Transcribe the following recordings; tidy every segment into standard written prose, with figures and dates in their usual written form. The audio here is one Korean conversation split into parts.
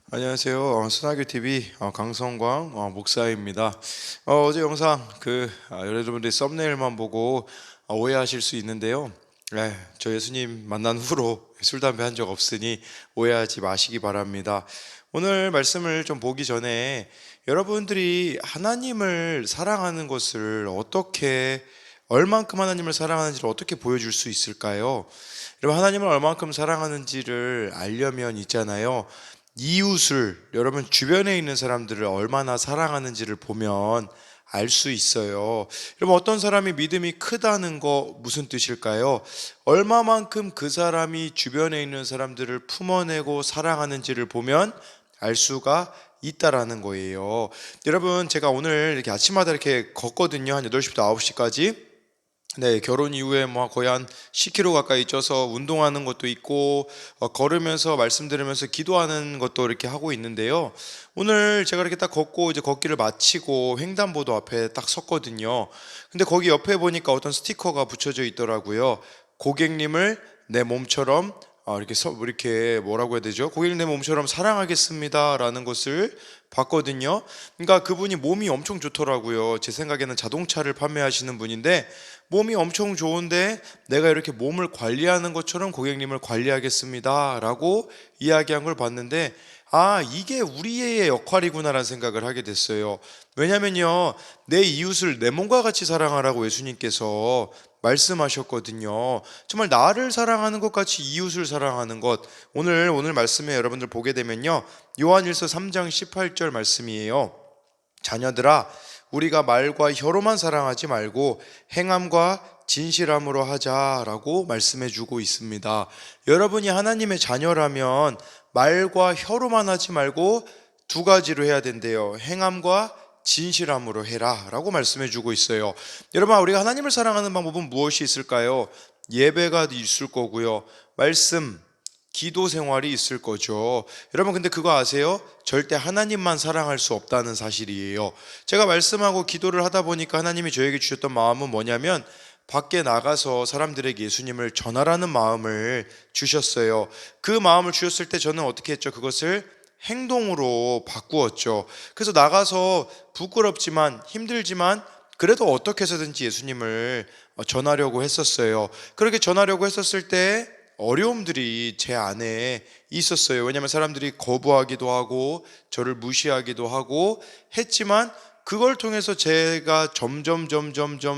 안녕하세요. 순화교 TV 강성광 목사입니다. 어제 영상 여러분들이 썸네일만 보고 오해하실 수 있는데요. 저 예수님 만난 후로 술 담배 한 적 없으니 오해하지 마시기 바랍니다. 오늘 말씀을 좀 보기 전에 여러분들이 하나님을 사랑하는 것을 얼만큼 하나님을 사랑하는지를 어떻게 보여줄 수 있을까요? 여러분, 하나님을 얼만큼 사랑하는지를 알려면 있잖아요. 이웃을, 여러분 주변에 있는 사람들을 얼마나 사랑하는지를 보면 알 수 있어요. 여러분, 어떤 사람이 믿음이 크다는 거 무슨 뜻일까요? 얼마만큼 그 사람이 주변에 있는 사람들을 품어내고 사랑하는지를 보면 알 수가 있다라는 거예요. 여러분, 제가 오늘 이렇게 아침마다 이렇게 걷거든요. 한 8시부터 9시까지. 네, 결혼 이후에 뭐 거의 한 10km 가까이 쪄서 운동하는 것도 있고, 걸으면서 말씀 들으면서 기도하는 것도 이렇게 하고 있는데요. 오늘 제가 이렇게 딱 걷고 이제 걷기를 마치고 횡단보도 앞에 딱 섰거든요. 근데 거기 옆에 보니까 어떤 스티커가 붙여져 있더라고요. 고객님을 내 몸처럼 이렇게 뭐라고 해야 되죠? 고객님 내 몸처럼 사랑하겠습니다라는 것을 봤거든요. 그러니까 그분이 몸이 엄청 좋더라고요. 제 생각에는 자동차를 판매하시는 분인데 몸이 엄청 좋은데 내가 이렇게 몸을 관리하는 것처럼 고객님을 관리하겠습니다라고 이야기한 걸 봤는데, 이게 우리의 역할이구나라는 생각을 하게 됐어요. 왜냐면요, 내 이웃을 내 몸과 같이 사랑하라고 예수님께서 말씀하셨거든요. 정말 나를 사랑하는 것 같이 이웃을 사랑하는 것. 오늘 말씀에 여러분들 보게 되면요, 요한일서 3장 18절 말씀이에요. 자녀들아, 우리가 말과 혀로만 사랑하지 말고 행함과 진실함으로 하자라고 말씀해 주고 있습니다. 여러분이 하나님의 자녀라면 말과 혀로만 하지 말고 두 가지로 해야 된대요. 행함과 진실함으로 해라 라고 말씀해 주고 있어요. 여러분, 우리가 하나님을 사랑하는 방법은 무엇이 있을까요? 예배가 있을 거고요, 말씀, 기도 생활이 있을 거죠. 여러분, 근데 그거 아세요? 절대 하나님만 사랑할 수 없다는 사실이에요. 제가 말씀하고 기도를 하다 보니까 하나님이 저에게 주셨던 마음은 뭐냐면, 밖에 나가서 사람들에게 예수님을 전하라는 마음을 주셨어요. 그 마음을 주셨을 때 저는 어떻게 했죠? 그것을 행동으로 바꾸었죠. 그래서 나가서 부끄럽지만 힘들지만 그래도 어떻게 해서든지 예수님을 전하려고 했었어요. 그렇게 전하려고 했었을 때 어려움들이 제 안에 있었어요. 왜냐하면 사람들이 거부하기도 하고 저를 무시하기도 하고 했지만, 그걸 통해서 제가 점점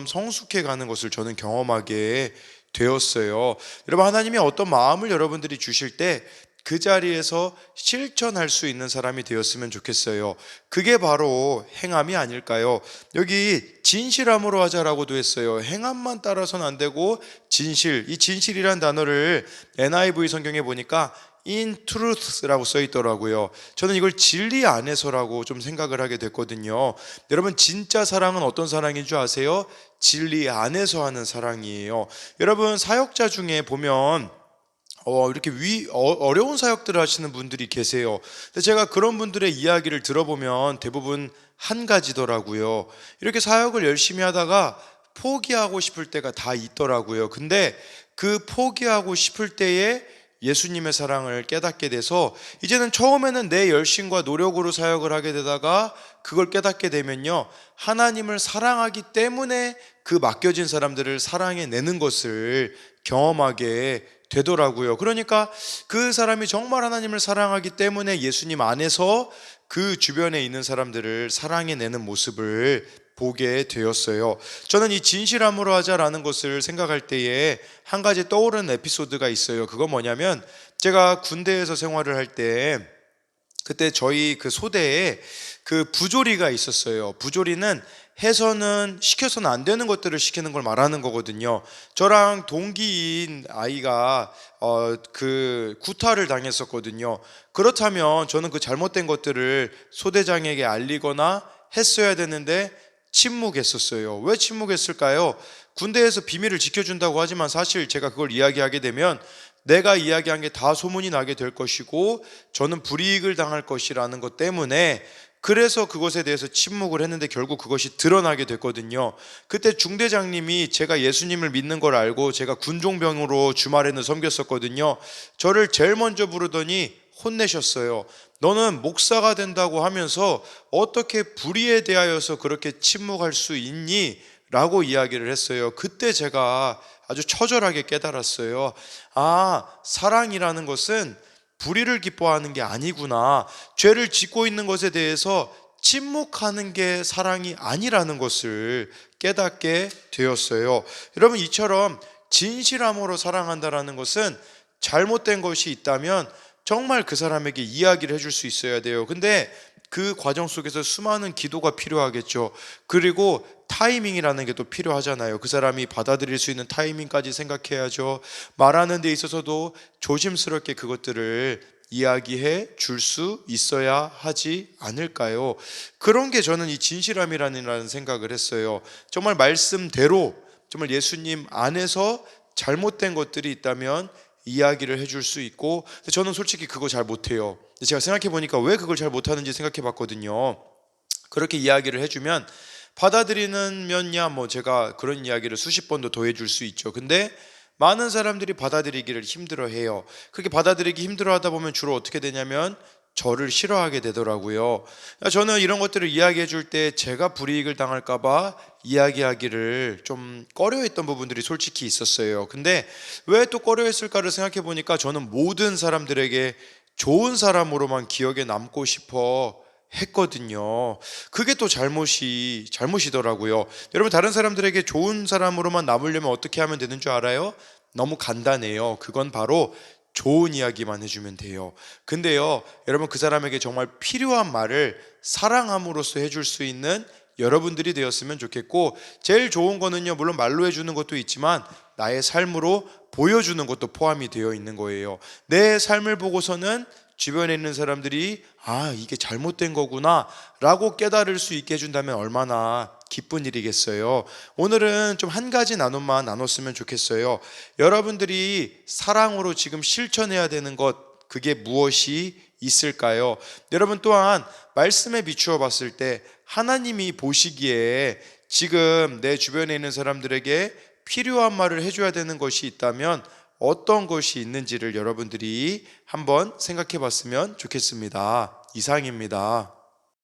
성숙해 가는 것을 저는 경험하게 되었어요. 여러분, 하나님이 어떤 마음을 여러분들이 주실 때 그 자리에서 실천할 수 있는 사람이 되었으면 좋겠어요. 그게 바로 행함이 아닐까요? 여기 진실함으로 하자라고도 했어요. 행함만 따라서는 안 되고 진실, 이 진실이란 단어를 NIV 성경에 보니까 in truth라고 써 있더라고요. 저는 이걸 진리 안에서라고 좀 생각을 하게 됐거든요. 여러분, 진짜 사랑은 어떤 사랑인 줄 아세요? 진리 안에서 하는 사랑이에요. 여러분, 사역자 중에 보면 이렇게 어려운 사역들을 하시는 분들이 계세요. 근데 제가 그런 분들의 이야기를 들어보면 대부분 한 가지더라고요. 이렇게 사역을 열심히 하다가 포기하고 싶을 때가 다 있더라고요. 근데 그 포기하고 싶을 때에 예수님의 사랑을 깨닫게 돼서 이제는 처음에는 내 열심과 노력으로 사역을 하게 되다가 그걸 깨닫게 되면요, 하나님을 사랑하기 때문에 그 맡겨진 사람들을 사랑해내는 것을 경험하게 되더라고요. 그러니까 그 사람이 정말 하나님을 사랑하기 때문에 예수님 안에서 그 주변에 있는 사람들을 사랑해내는 모습을 보게 되었어요. 저는 이 진실함으로 하자라는 것을 생각할 때에 한 가지 떠오르는 에피소드가 있어요. 그건 뭐냐면, 제가 군대에서 생활을 할 때 그때 저희 그 소대에 그 부조리가 있었어요. 부조리는 해서는 시켜서는 안 되는 것들을 시키는 걸 말하는 거거든요. 저랑 동기인 아이가 그 구타를 당했었거든요. 그렇다면 저는 그 잘못된 것들을 소대장에게 알리거나 했어야 되는데 침묵했었어요. 왜 침묵했을까요? 군대에서 비밀을 지켜준다고 하지만 사실 제가 그걸 이야기하게 되면 내가 이야기한 게 다 소문이 나게 될 것이고 저는 불이익을 당할 것이라는 것 때문에, 그래서 그것에 대해서 침묵을 했는데 결국 그것이 드러나게 됐거든요. 그때 중대장님이 제가 예수님을 믿는 걸 알고, 제가 군종병으로 주말에는 섬겼었거든요. 저를 제일 먼저 부르더니 혼내셨어요. 너는 목사가 된다고 하면서 어떻게 불의에 대하여서 그렇게 침묵할 수 있니? 라고 이야기를 했어요. 그때 제가 아주 처절하게 깨달았어요. 아, 사랑이라는 것은 불의를 기뻐하는 게 아니구나. 죄를 짓고 있는 것에 대해서 침묵하는 게 사랑이 아니라는 것을 깨닫게 되었어요. 여러분, 이처럼 진실함으로 사랑한다라는 것은 잘못된 것이 있다면 정말 그 사람에게 이야기를 해줄 수 있어야 돼요. 근데 그 과정 속에서 수많은 기도가 필요하겠죠. 그리고 타이밍이라는 게 또 필요하잖아요. 그 사람이 받아들일 수 있는 타이밍까지 생각해야죠. 말하는 데 있어서도 조심스럽게 그것들을 이야기해 줄 수 있어야 하지 않을까요? 그런 게 저는 이 진실함이라는 생각을 했어요. 정말 말씀대로 정말 예수님 안에서 잘못된 것들이 있다면 이야기를 해줄 수 있고, 근데 저는 솔직히 그거 잘 못해요. 제가 생각해 보니까 왜 그걸 잘 못하는지 생각해 봤거든요. 그렇게 이야기를 해주면 받아들이는 면야 뭐 제가 그런 이야기를 수십 번도 더 해줄 수 있죠. 근데 많은 사람들이 받아들이기를 힘들어해요. 그렇게 받아들이기 힘들어하다 보면 주로 어떻게 되냐면 저를 싫어하게 되더라고요. 저는 이런 것들을 이야기해 줄 때 제가 불이익을 당할까봐 이야기하기를 좀 꺼려했던 부분들이 솔직히 있었어요. 근데 왜 또 꺼려했을까를 생각해 보니까 저는 모든 사람들에게 좋은 사람으로만 기억에 남고 싶어 했거든요. 그게 또 잘못이더라고요. 여러분, 다른 사람들에게 좋은 사람으로만 남으려면 어떻게 하면 되는 줄 알아요? 너무 간단해요. 그건 바로 좋은 이야기만 해주면 돼요. 근데요, 여러분, 그 사람에게 정말 필요한 말을 사랑함으로써 해줄 수 있는 여러분들이 되었으면 좋겠고, 제일 좋은 거는요, 물론 말로 해주는 것도 있지만 나의 삶으로 보여주는 것도 포함이 되어 있는 거예요. 내 삶을 보고서는 주변에 있는 사람들이 아, 이게 잘못된 거구나 라고 깨달을 수 있게 해준다면 얼마나 기쁜 일이겠어요. 오늘은 좀 한 가지 나눔만 나눴으면 좋겠어요. 여러분들이 사랑으로 지금 실천해야 되는 것, 그게 무엇이 있을까요? 여러분, 또한 말씀에 비추어 봤을 때 하나님이 보시기에 지금 내 주변에 있는 사람들에게 필요한 말을 해줘야 되는 것이 있다면 어떤 것이 있는지를 여러분들이 한번 생각해 봤으면 좋겠습니다. 이상입니다.